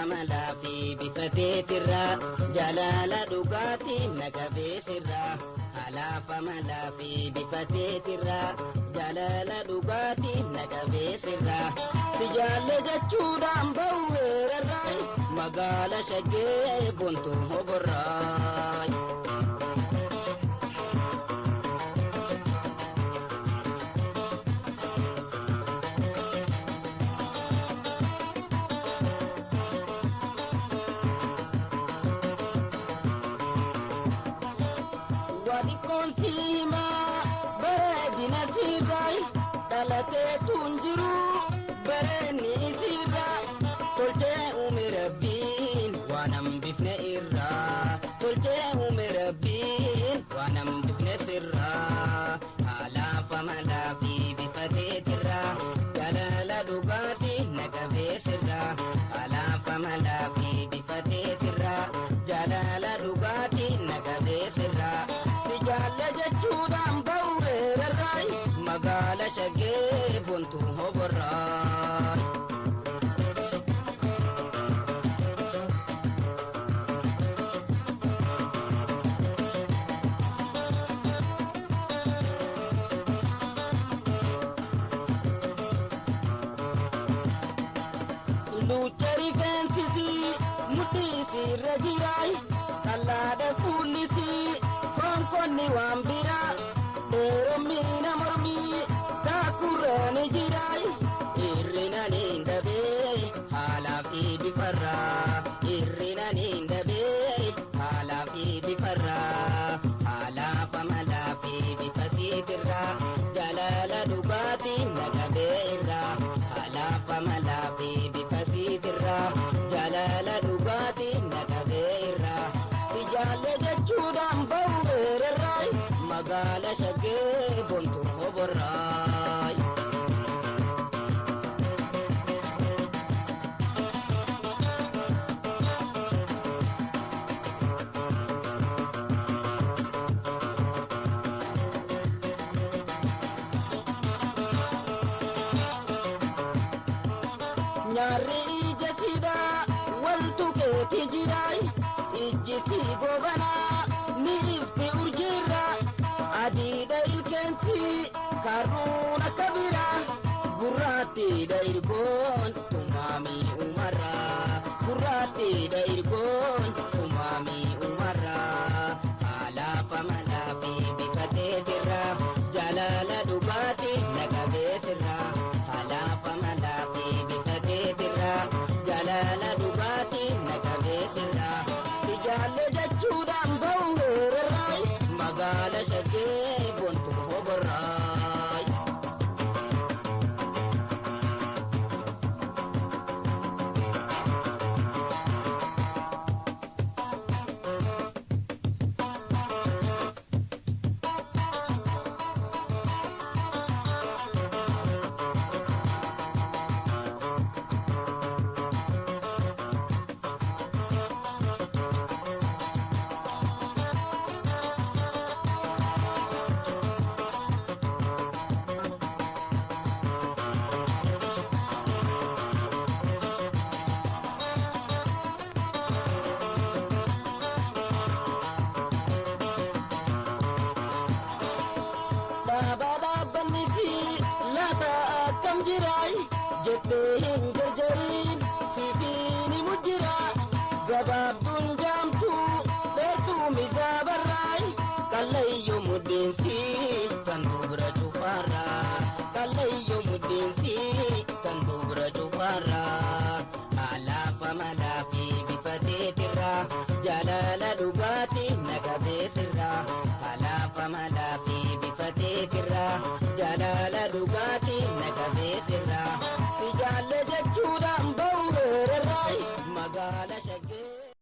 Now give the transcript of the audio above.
Malafi bifateetirra jalala dhugaatii nagabeesirra alafa malafi bifateetirra jalala dhugaatii nagabeesirra si jaalle jechuudhaan bawweerarraay magaala shaggee bontuu hoborraay. Konsima beredina sirai dalate tunjiru bereni sira tolche umirabbin wanam bifne irra tolche umirabbin wanam bifne sirra alafa malafi bifateetirra jalala dhugaatii nagabeesirra alafa malafi bifateetirra jalala dhugaatii nagabeesirra jaalle jechuudhaan bawweerarraay magaala shaggee bontuu hoborraay. Lucha rifeensisi mudhiisi irra jiraay kallaadha fuullisi konni wambira eromina mormi takurani jirai irrina nindabe halafi bifarra irrina nindabe halafi bifarra halafa malafi bifasitirra jalala dhugaatii nagabeerra halafa malafi bifasitirra jalala dhugaatii nagabeerra si jaalle jechuudhaan bawweerarraay magaala shaggee bontuu hoborraay. Nyaarri ija sidaa waltu keeti jiraay ijjisi gobanaa ni ifti urjirra adiidha ilkeensi karruuna kabira gurraattiidha irgoon tumaamii umarra gurraattiidha irgoon tumaamii umarra alafa malafi bifateetirra jalala dhugaatii nagabeesirra alafa malafi bifateetirra jalala dhugaatii nagabeesirra si jaalle jechuudhaan bawweerarraay magaala shaggee bontuu hoborraay. Jetteen jarjariin sifiini mujjira gabaabduun jaamtuu dheertuu misaa barraay kallayyo muddeensi kan dubra cufarraa kallayyo muddeensi kan dubra cufarraa alafa malaafi bifateetirra jalala